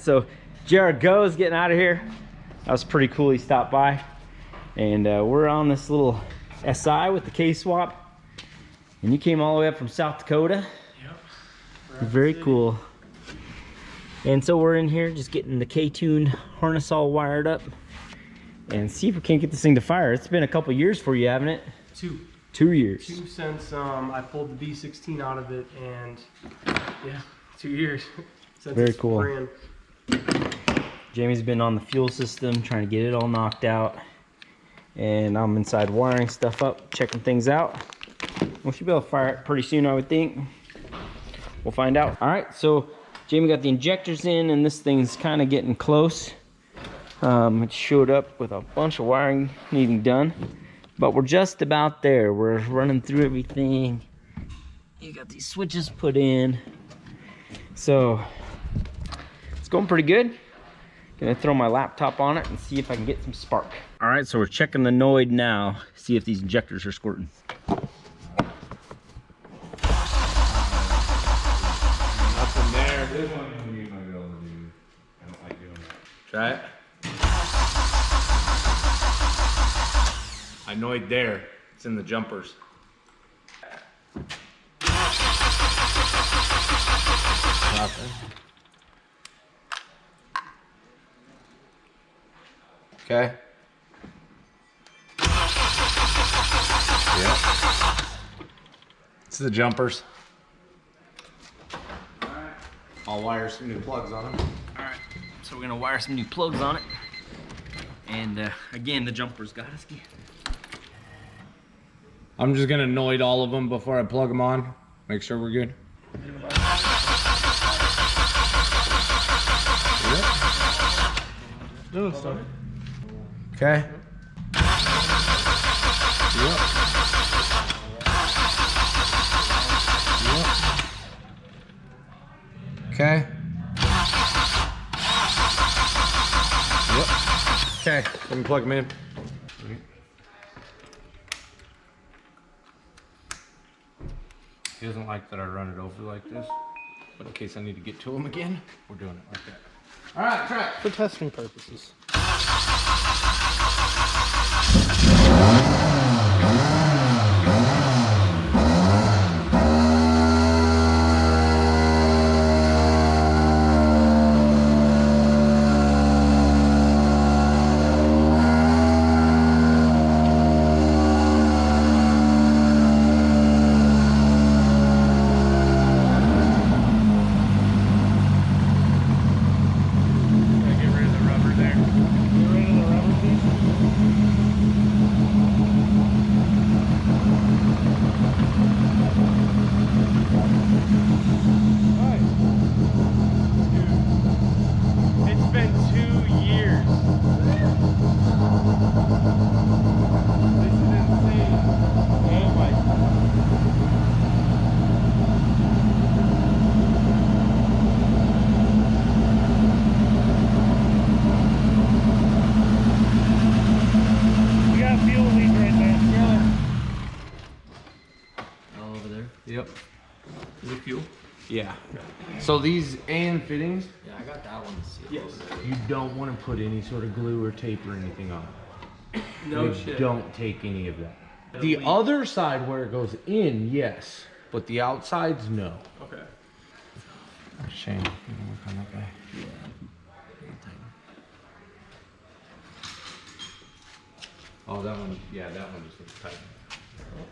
so Jared goes getting out of here. That was pretty cool. He stopped by, and we're on this little SI with the K-swap, and you came all the way up from South Dakota. Yep. Very cool. And so we're in here just getting the K-tune harness all wired up and see if we can't get this thing to fire. It's been a couple years for you, haven't it? 2 years. 2 since I pulled the V16 out of it, and yeah, 2 years. Since very cool. ran. Jamie's been on the fuel system trying to get it all knocked out, and I'm inside wiring stuff up, checking things out. We should be able to fire it pretty soon, I would think. We'll find out. All right, so Jamie got the injectors in, and this thing's kind of getting close. It showed up with a bunch of wiring needing done, but we're just about there. We're running through everything. You got these switches put in, so it's going pretty good. Gonna throw my laptop on it and see if I can get some spark. All right, so we're checking the Noid now, see if these injectors are squirting. Nothing there. This one you might be able to do. I don't like doing that. Try it. I Noid there. It's in the jumpers. Nothing. Okay. Yep. It's the jumpers. Alright. I'll wire some new plugs on them. Alright, so we're gonna wire some new plugs on it. And again, the jumpers got us again. I'm just gonna Noid all of them before I plug them on. Make sure we're good. No, Okay. Yep. Okay. Yep. Okay, let me plug them in. He doesn't like that I run it over like this, but in case I need to get to him again, we're doing it like that. All right, try it. for testing purposes. Yep. Is it fuel? Yeah. So these AN fittings, Yeah, I got that one. yes, you don't want to put any sort of glue or tape or anything on it. No you shit. Don't take any of that. The other side where it goes in, yes, but the outsides, no. Okay. Shame. You can work on that guy. Oh, that one. Yeah, that one just looks tight.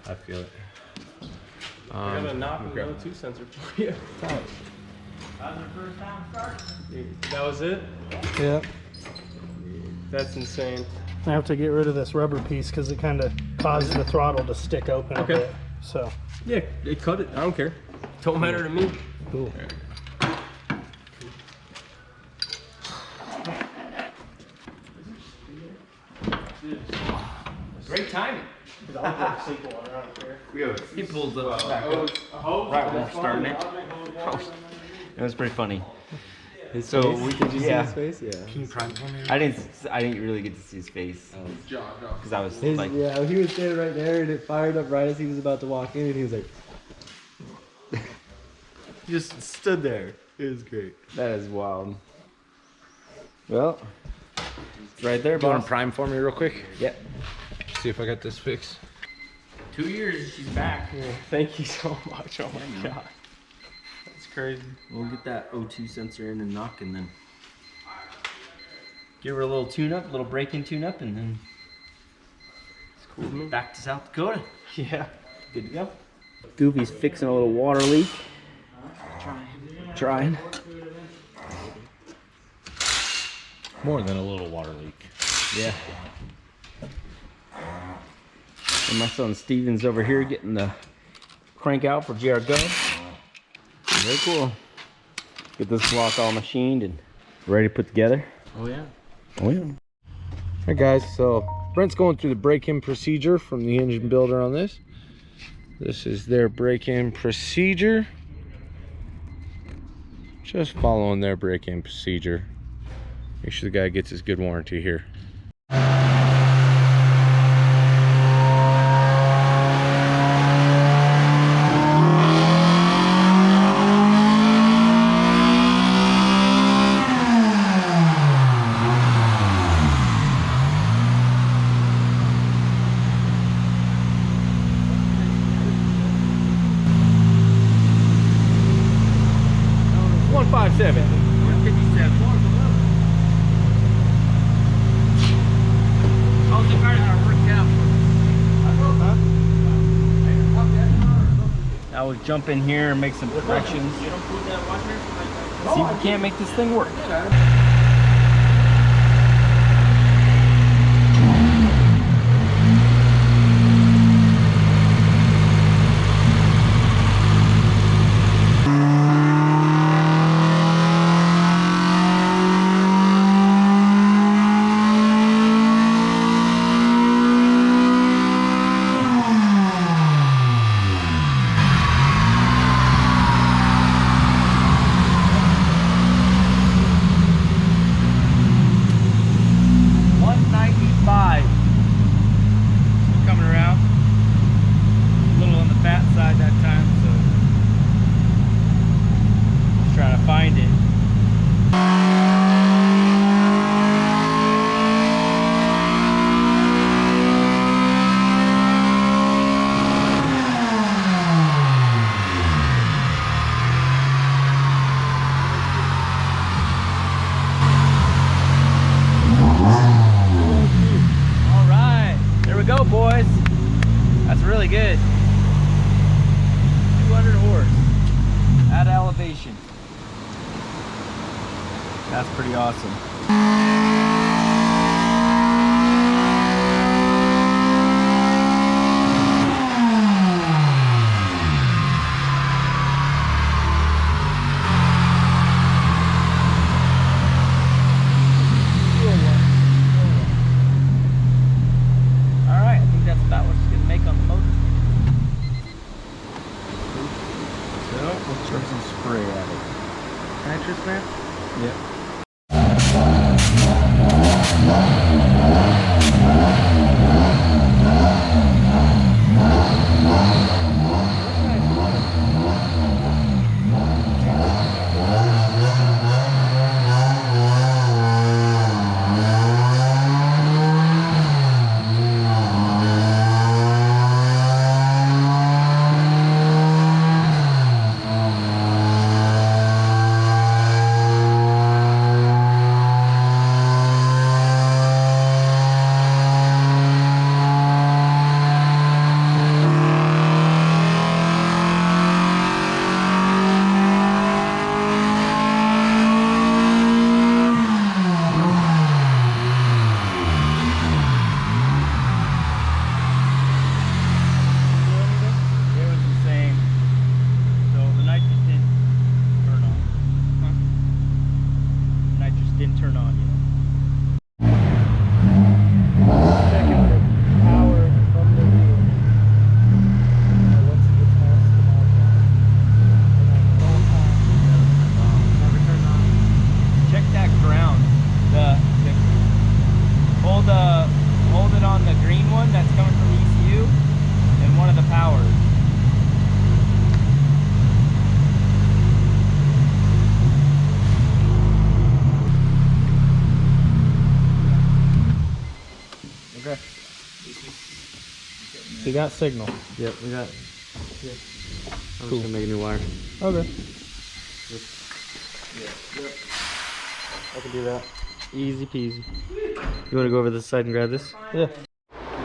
I feel it. I got a knock and go 2 sensor for you. That was your first time starting? That was it? Yeah. That's insane. I have to get rid of this rubber piece because it kind of causes the throttle to stick open a bit. So. Yeah, it cut it. I don't care. Don't matter to me. Cool. Great timing. He pulls up back up right when we're starting it. It was pretty funny. So we could see his face. Yeah. Can you prime for me? I didn't really get to see his face because I was like, yeah, he was standing right there and it fired up right as he was about to walk in and he was like, he just stood there. It was great. That is wild. Well, it's right there, Do you want boss. to prime for me real quick? Yep. See if I got this fixed. 2 years, she's back. Yeah, thank you so much. Oh my god. That's crazy. We'll get that O2 sensor in and knock, and then give her a little tune-up, a little break-in tune-up, and then It's cool to me. back to South Dakota. Yeah. Good to go. Goofy's fixing a little water leak. Trying. More than a little water leak. Yeah. And my son Steven's over here getting the crank out for GR Go. Very cool. Get this block all machined and ready to put together. Oh yeah. Oh yeah. Alright guys, so Brent's going through the break-in procedure from the engine builder on this. This is their break-in procedure. Just following their break-in procedure. Make sure the guy gets his good warranty here. I will jump in here and make some corrections. See if we can't make this thing work. Boys, that's really good. 200 horse at elevation. That's pretty awesome. Spray at it. Nitrous, man? Yep. you got signal. Yep, we got. Yeah. I'm just gonna make a new wire. Okay. I can do that. Easy peasy. You wanna go over this side and grab this? Yeah.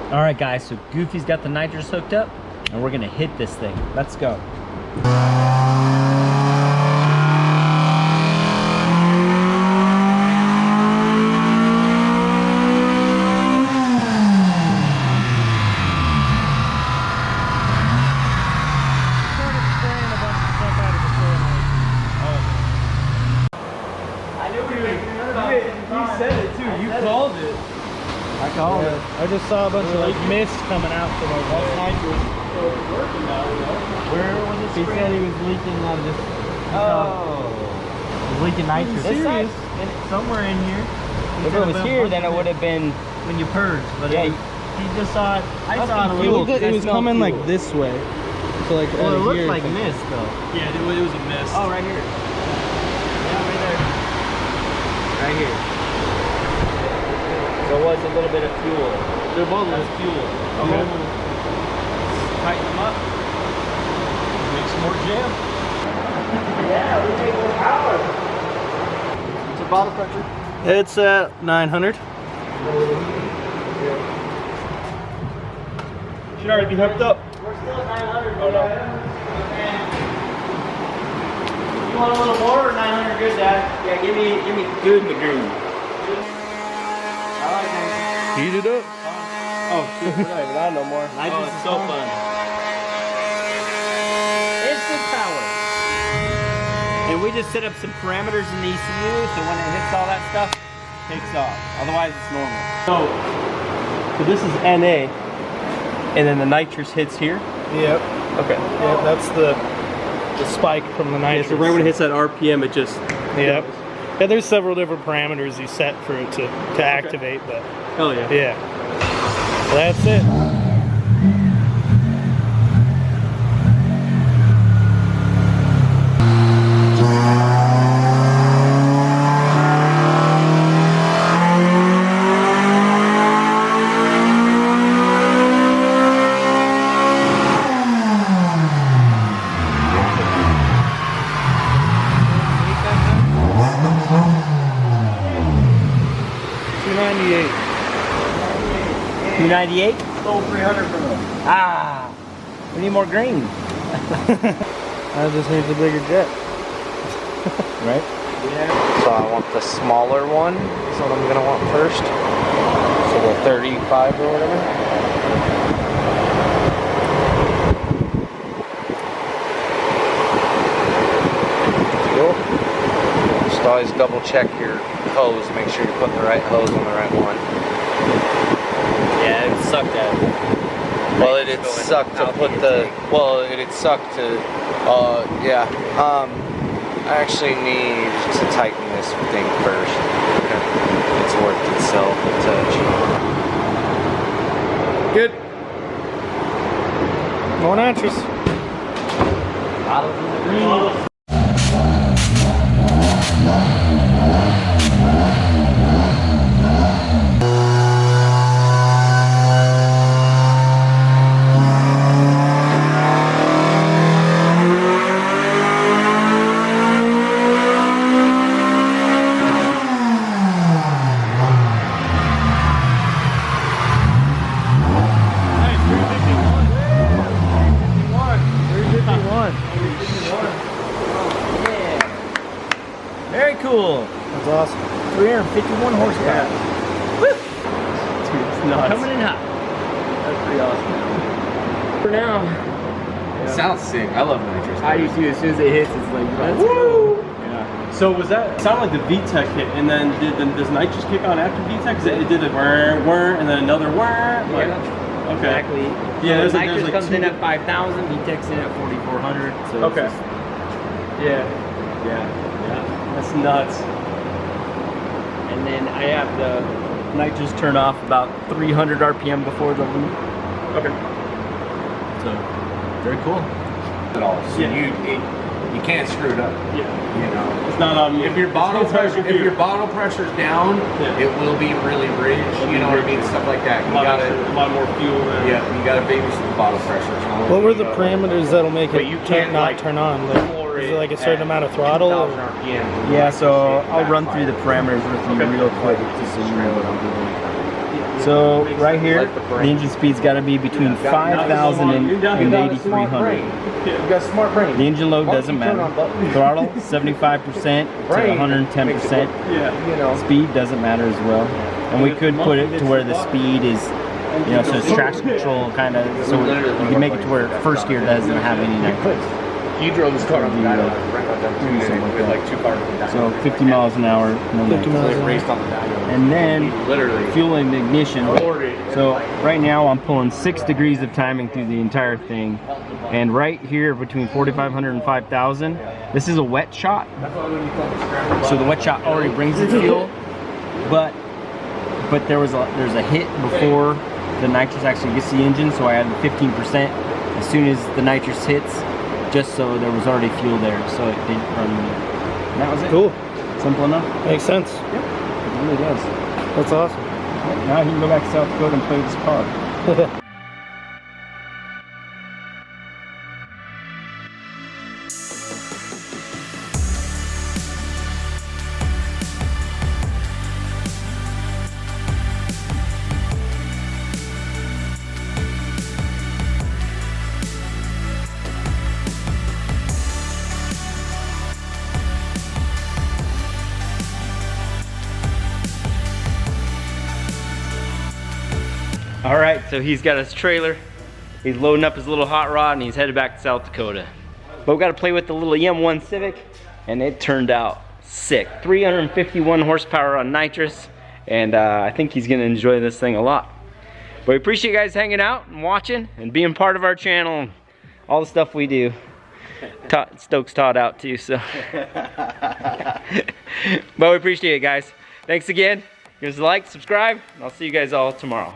All right, guys, so Goofy's got the nitrous hooked up, and we're gonna hit this thing. Let's go. I just saw a bunch of like mist coming out from over there. Nitrous. So it's working now, you know. Where was it? He said he was leaking out of this. Oh. Leaking nitrous. This side? Somewhere in here. If it was here, then it would have been When you purge, but yeah. he just saw it. I saw it a It little. looked like it was coming like this way. So like Well, out it of looked here, like it's mist though. Yeah, it was a mist. oh, right here. Yeah, right there. Right here. So it was a little bit of fuel. They're both That's fuel. Okay. Tighten them up. Make some more jam. Yeah, we take more power. What's the bottle pressure? It's at 900. Should already be hooked up. We're still at 900. Oh, no. You want a little more or 900 good, Dad? Yeah, give me good McGreen. I like that. Heat it up. Oh, shit, we're not even on no more. Nitrous is so fun. Instant power. And we just set up some parameters in the ECU, so when it hits all that stuff, it takes off. Otherwise, it's normal. So this is NA, and then the nitrous hits here. Yep. Okay. Yep. That's the spike from the Yeah, nitrous. so right when it hits that RPM, it just. Yep. Yeah, there's several different parameters you set for it to activate, but Hell yeah. yeah. That's it. $298? Sold 300 from them. Ah, we need more green. I just need the bigger jet. Right? So I want the smaller one. That's what I'm gonna want first. So the 35 or whatever. Cool. Just always double check your hose. Make sure you're putting the right hose on the right one. Yeah, it sucked at. Well, it'd suck to put the. Well, it'd suck to. Yeah. I actually need to tighten this thing first. It's worth itself a touch. Good. More nitrous. Bottles in the green. Very cool. That's awesome. 351 horsepower. Dude, it's nuts. Coming in hot. That's pretty awesome. For now. Sounds sick. I love nitrous. I do too. As soon as it hits, it's like, let's Woo! go. Yeah. So was that, it sounded like the VTEC hit, and then does nitrous kick on after VTEC? Because it did a whir, whir, and then another whir. Like, Yeah. okay. Exactly. Yeah, So there's nitrous like comes two in at 5,000. VTEC's in at 4,400. So it's Okay. just- Yeah. yeah. That's nuts. And then I have the nitrous turn off about 300 RPM before the loop. Okay. So very cool. At all. So Yeah. you can't screw it up. Yeah. You know, It's not on if your bottle pressure's down, it will be really rich. You know what I mean? Stuff like that. You gotta a lot more fuel. Yeah, you gotta babysit the bottle pressure. What were the parameters that'll make But it you can't, not like, turn on? Like, is it like a certain amount of throttle? Or? Yeah, so I'll run through the parameters with you real quick just so you know what I'm doing. So right here, the engine speed's got to be between 5,000 and 8,300. You got a smart brain. The engine load doesn't matter. Throttle 75% to 110%. Yeah. You know, Speed doesn't matter as well. And we could put it to where the speed is, you know, so it's traction control kind of, so we can make it to where first gear doesn't have any nitrous. you drove this car on the dyno with like 2 cars. So 50 miles an hour. No 50 miles an hour. Raced on the dyno. And then Literally. fuel and ignition. So right now I'm pulling 6 degrees of timing through the entire thing. And right here between 4,500 and 5,000, this is a wet shot. So the wet shot already brings the fuel, but there's a hit before the nitrous actually gets the engine, so I had the 15% as soon as the nitrous hits, just so there was already fuel there, so it didn't run. And that was it. Cool. Simple enough. Makes sense. Yep. It really does. That's awesome. Now he can go back to South Dakota and play with his car. All right, so he's got his trailer. He's loading up his little hot rod and he's headed back to South Dakota. But we got to play with the little EM1 Civic, and it turned out sick. 351 horsepower on nitrous, and I think he's gonna enjoy this thing a lot. But we appreciate you guys hanging out and watching and being part of our channel and all the stuff we do. Stokes taught out too, so. But we appreciate it, guys. Thanks again. Give us a like, subscribe, and I'll see you guys all tomorrow.